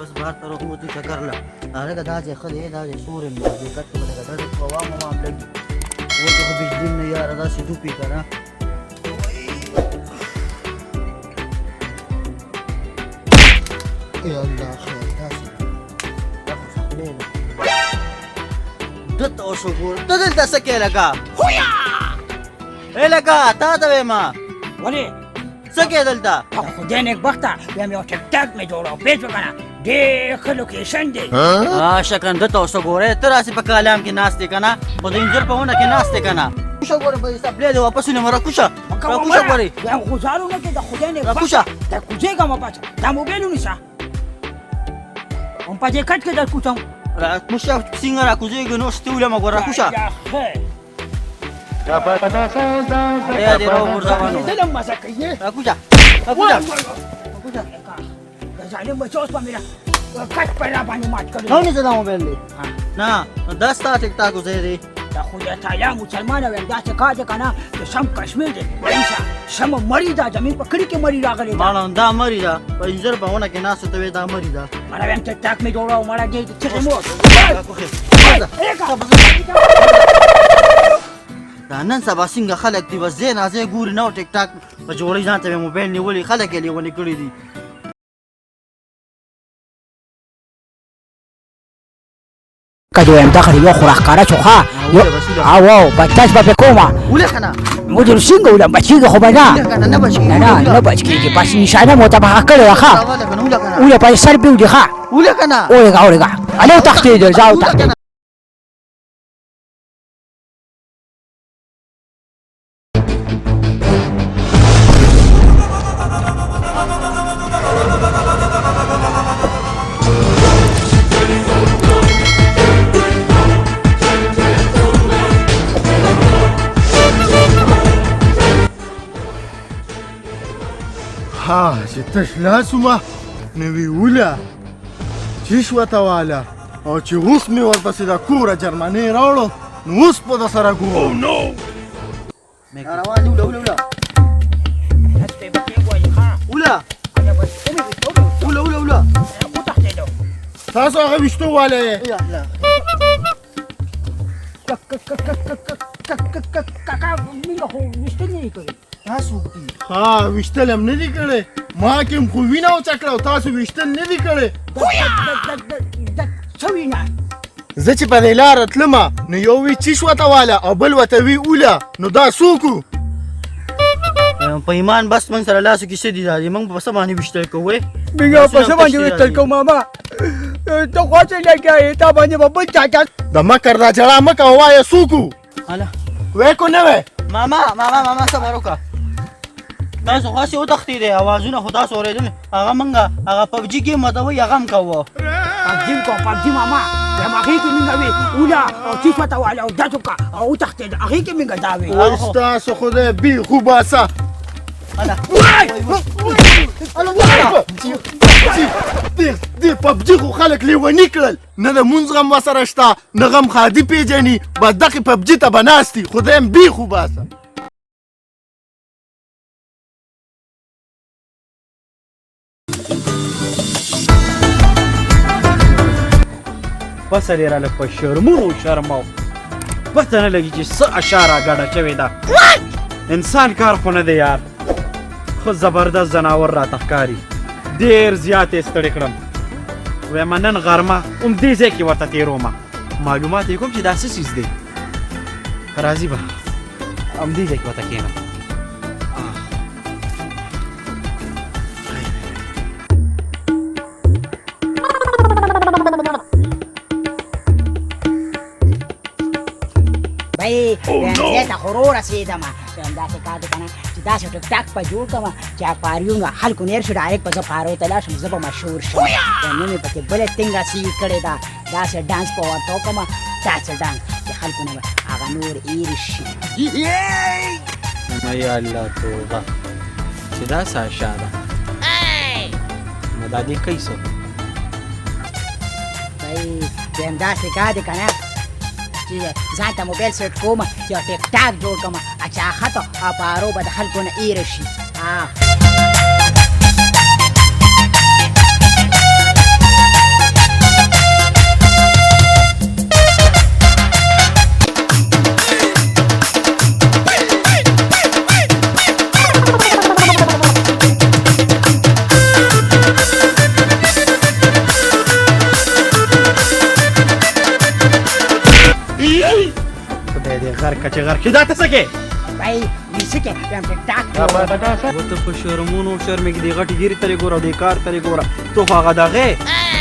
اوس بهر ته وروتو چکر له هلکه دا ځای ښه دی دا ځای سور یم دا ځای کټ کې به لکه دا ځای په عوامو هم لګي اوس خو بجلي نه یاره داسې ډوبي که نه ای الله خیر داسې دا خو سخلې ده دته اوس وګوره ته دلته څه کوې لکه ای لکه تا ته وایم ولې څه کوې دلته خدای نیکبخته بیا مې یو ټیک ټاک مې جوړ پیج وکړه ډېر ښه لوکیشن دی شکن دته اوس وګورې ته راسې په کالام کې ناست یې که نه خو د انځر په ونه کې ناست یې که نه کوشه ګوره به سپلی دی واپس ونیمه راکوشه راکوشه ګورې بیا غوزارونه کې د خدای نیکبخته راکوشه در کوزېږم بچه دا موبایل ونیسه هم په دې کټ کې در کوڅم راکوشه څنګه راکوزېږي نو ستې ولمه ګوره راکوشه یا دې راوغورځوه نو ظلم مزه کوي راکوشه راکوشه د ظالم بچو اوس به مې کټ په را باندې مات کړی نو نیسه دا موبایل دی نه دا ستا ټیک ټاک ځای دی د خدای تعالی مسلمانه ویم داسې کار دی که نه د شم کشمیر دی شمه مړی ده زمین په کړي کې مړی راغلی ده ماړه دا مړی ده په انځر په ونه کې ناست ته وې دا مړی ده مړه ویم ټیک ټاک مې جوړاو مړه دې څه مو دا نن سبا څنګه خلک دي بس ځای ناځای ګوري نه ټیک ټاک په جوړۍ ځان ته مې موبایل نیولي خلک یې لیونې کړي دي که دې وایم دغه یو خو راښکاره شو ښه او بچاس به پې کومه ولې که نه مدیر څنګه ولم بچېږي خو به نه نه بچ نه بچ کېږي بس نشانه مو تباه کړې ده ښه ولې په سر بېودي ښه ولې که نه اورېږه اورېږه هلې وتښتېدل ځه وتښتېدل ها چې تش لاس ومه نو ویوله چې شوه ته واله او چې اوس مې ورپسې د کوره جرمنۍ راوړو نو اوس په ده سره ګورم روان دي وله وله وله وله وله وله وله تاسو هغه ویشتو والی یې تاسو دي ها ویشتل هم نه دي کړی ما کې هم خو وینه وڅکړه او تاسو ویشتل نه دي کړی څه وینه زه چې په دې لاره تلمه نو یو وی چیش ورته واله او بل ورته وی اوله نو دا څوک و په ایمان بس موږ سره لاسو کې څه دي دا دي موږ په څه باندې ویشتل کوو بیا په څه باندې ویشتل کوو ماما ته خو څه لګیا تا باندې به بل چا د مکر دا جړه مه کوه وایه څوک و هله وی کو نه وی ماما صبر وکړه تاسو خاصې وتښتېدی اوازونه خو تاسو اورېدل هغه موږ هغه پبجي ګیم ورته وایي هغه هم کوو پبجي ماما یم هغې کې موږ وي اوله او چیس ورته واله او داسې وکړه او وتښتېد هغې کې موږ دا وي اوس تاسو خدای بیخو باسه دې پبجي خو خلک لیوني کړل نه د مونځ غم ورسره شته نه غم خادي پېژني بس دغې پبجي ته به ناست دي خدای م بیخو باسه پسه ډېره لږ په شرمونو شرمو پته نه لګي چې څه اشاره ګډه شوې ده انسان کار خو نه دی یار خو زبردست ځناور راته ښکاري ډېر زیات یې ستړی کړم وایم نن غرمه همدې ځای کې ورته تېرومه معلومات یې کوم چې دا څه څیز دی راځي به همدې ځای کې ورته کښېنم دې ته خو رسېدم داسې کار دی که نه چې داسې ټک ټاک په جوړ کړم چې اکواریوم خلکو نیر شو ډایرکټ به زه پارو ته لاړ شم زه به مشهور شم نو مې پکې بله ټینګه سي کړې ده داسې ډانس په ورته وکړم داسې ډانس چې خلکو نه به هغه نور ایر شي یا الله توبه چې دا څه اشاره نو دا دې کوي څه دویم داسې کار دی که نه ځان ته موبایل سیټ کوم یو ټیک ټاک جوړ کړم چې اخته او په ارو به د خلکو نه ایره شي کچې غر کې دا ته څه کې بھائی نیسه کې بیا ټیک ټاک جوړو وته په شرمونو شرمې کې دی غټي ګيري ترې ګوره دی کار ترې ګوره تو خو هغه دغه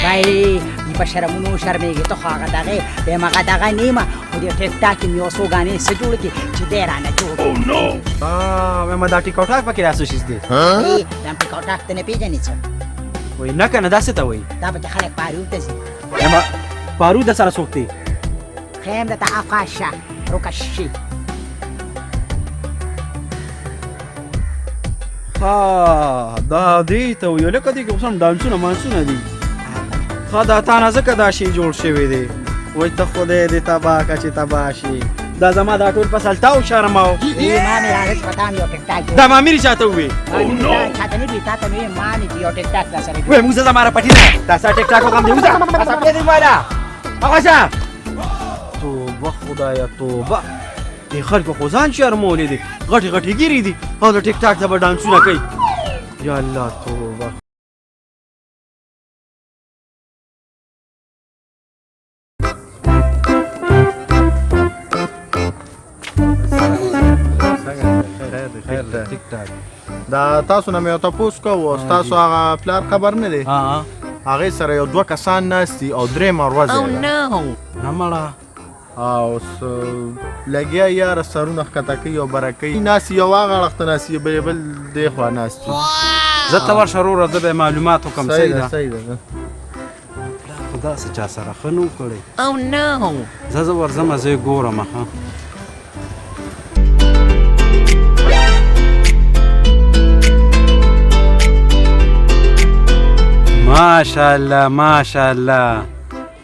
بھائی دی په شرمونو شرمېږي ته خو هغه دغه به مغه دغه نیمه خو دې ټیک ټاک کې مې اوسو غانې څه جوړ کې چې دې رانه جوړ ما دا ټیک ټاک پکې راسو شي دي دا ټیک ټاک ته نه پیژنې څه وای نه کنه دا څه ته وای دا به خلک پاریو ته سي ما پارو د سره سوکتي خیم د تعقاشه روکشي ها دا دی ته ویل کدي کوم سم ډانسونه مانسونه دي خا دا تا نه زکه دا شی جوړ شوی دی وای ته خدای دې تبا کچې تبا شي دا زما دا ټول فصل تاو شرماو ای ما مې راځي پتا مې یو ټیک ټاک دا ما مې چاته وې چاته نه بیتا ته مې ما نه یو ټیک ټاک را سره وې موږ زما را پټی نه تاسو ټیک ټاک کوم دی وځه تاسو په دې والا هغه شه توبه خدایا توبه دې خلکو خو ځان شرمولې دي غټي غټي ګيري دي او د ټیک ټاک ته به ډانسونه کوي یا الله توبه ټیک ټاک دا تاسو نه مې تاسو کوو تاسو هغه پلار خبر نه دی ها هغه سره یو دوه کسان ناشتي او درې مروازه نمړه او لګیا یار سرونه ښکته کوي او برکوي ناس یو هغه اړخته ناس بل دی خوا ناستي زه ته ورشه وروره زه به معلومات وکړم صحیح ده صحیح ده خو داسې چا سره ښه نه و کړی زه ورځمه زه یې ګورم ها ماشاءالله ماشاءالله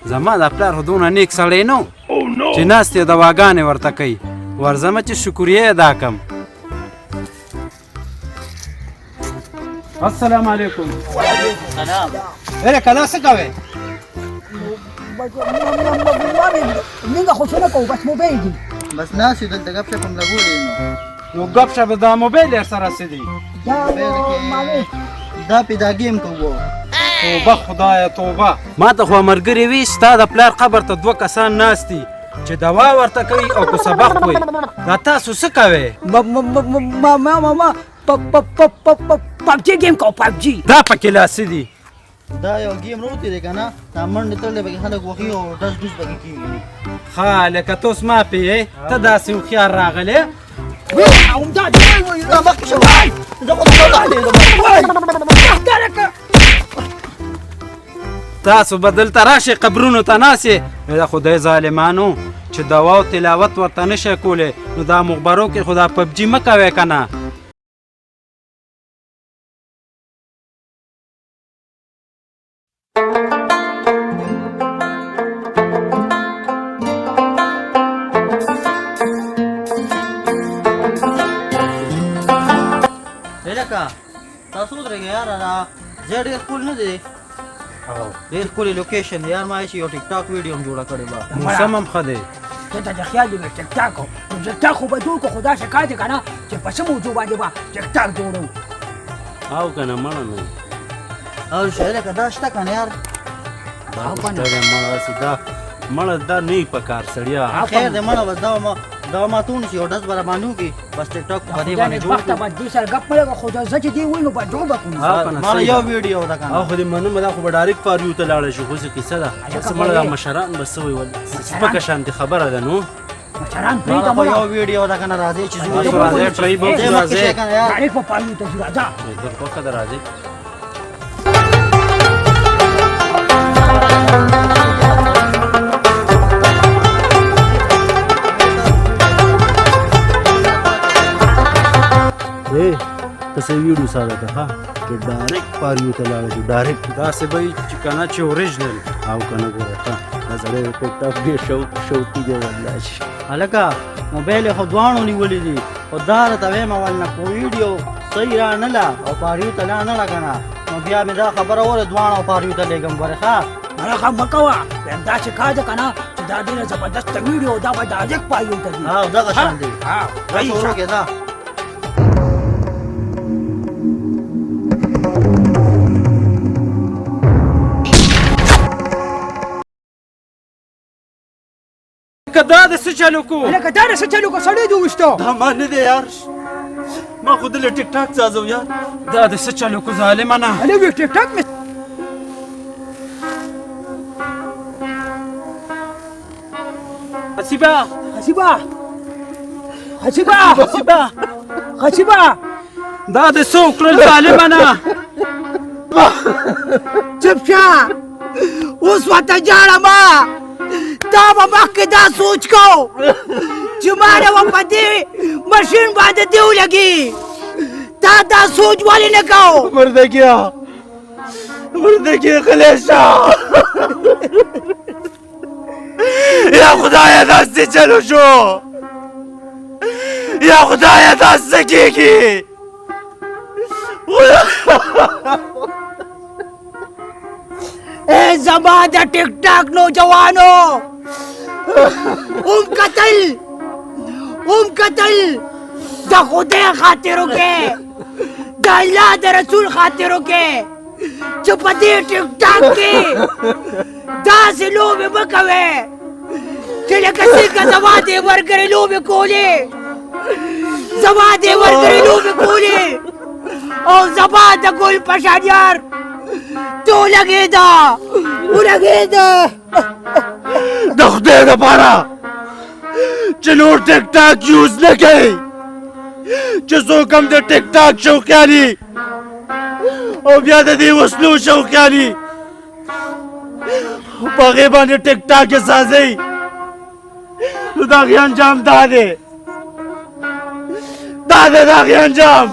زما د پلار خو دونه نیک سړی نه چې ناستې دواګانې ورته کوي ورځمه چې شکریه ادا کړم السلام علیکم سلام اره کدا څه کوې منګه خو څه نه کوو بس موبایل دي بس ناس دلته غب شپ هم لګولې نو ګپ شپ دا موبایل یې سره څه دي دا پیدا گیم کوو توبه خدایه توبه ما ته خو ملګري وي ستا د پلار قبر ته دوه کسان ناست دي چې دوا ورته کوي او که سبق وایي دا تاسو څه کوئ ما پبجي گیم کو پبجي دا پکې لاسې دي دا یو گیم روتی دی کنه دا منډه تړلې به خلک وخی او داس دوس به کیږي ښه لکه توس ما پیې ته داسې هوښیار راغلی دا مخکې شو زه خو تاسو به دلته راشئ قبرونو ته ناسې د خدای ظالمانو چې دوا او تلاوت ورته نشئ کولی نو دا مخبرو کې خو دا پبجي مه کوئ که نه لکه تاسو درګه یار دا زه ډېر کول نه دی ډېر کولې لوکیشن یار ما یې یو ټیک ټاک ویډیو هم جوړه کړې به موسم هم ښه دی ته د خیال دی ټیک ټاک زه تا خو به دوی کو خدا شکا دي کنه چې په څه موضوع باندې با ټیک ټاک جوړو او که نه مړه نه او شاید کدا شته کنه یار دا مړه دا مړه دا نه په کار سړیا خیر دې مړه بس دا ما تون شي او داس بر باندې کی بس ټیک ټاک په دې باندې جوړ وخت به دې سره غپ مله خدا زه چې دی وینو په جوړ وکړم ما یو ویډیو دا کنه او خو دې منم دا خو به ډایرکټ پاریو ته لاړه شو خو څه کیسه ده څه مړه مشران بس وي ول سپکه شانتي خبره ده نو مچران پری دا ته یو ویډیو دا کنه راځي چې راځي ټرای به راځي ډایرکټ په پالیو ته راځه در په قدر راځي تاسو ویډیو سره ده ها چې ډایرکټ پاریو ته لاړ شو ډایرکټ دا څه به چې کنه چې اوریجنل او کنه ګوره ها دا سره ټیک ټاک ډیر شوقي دی والله هلکه موبایل خو دوانو نیولې دي او دا ته وایم ول نه کو ویډیو صحیح را نه لا او پاریو ته نه لګانا نو بیا مې دا خبره وره دوانو پاریو ته لګم ورخه مرخه مکوا دا چې کاده کنه چې دا ډیره زبردست ویډیو دا به ډایرکټ پالیو ته دی ها دا شان دی ها دا شروع کې دا که دا د څه چلو کو لکه دا څه چلو کو سړی دې وشتو دا ما نه دی یار ما خو دلته ټیک ټاک ځازو یار دا د څه چلو کو ظالمانه هلې وی ټیک ټاک مې حسیبه حسیبه حسیبه حسیبه حسیبه دا د څه وکړل ظالمانه چپ شه اوس ورته ژاړه ما تا به مخکې دا سوچ کو چې ما نه به په دې ماشین باندې دې ولګي تا دا سوچ ولې نه کو مردگیا خلیشا یا خدایا دستی چلو شو یا خدایا دست کیگی اے زما د ټیک ټاک نوجوانو قتل د خدای خاطرو کې د الله د رسول خاطرو کې چې په دې ټیک ټاک کې داسې لوبې مه کوئ چې لکه څنګه زما دې ورګرې لوبې کولې او زما د ګل په شان یار تو ولګېده د خدای دپاره چې نور ټیک ټاک یوز نه کوي چې څوک هم د ټیک ټاک شوقیاني او بیا د دې وسلو شوقیاني په هغې باندې ټیک ټاک یې سازوي نو د هغې انجام دا دی د هغې انجام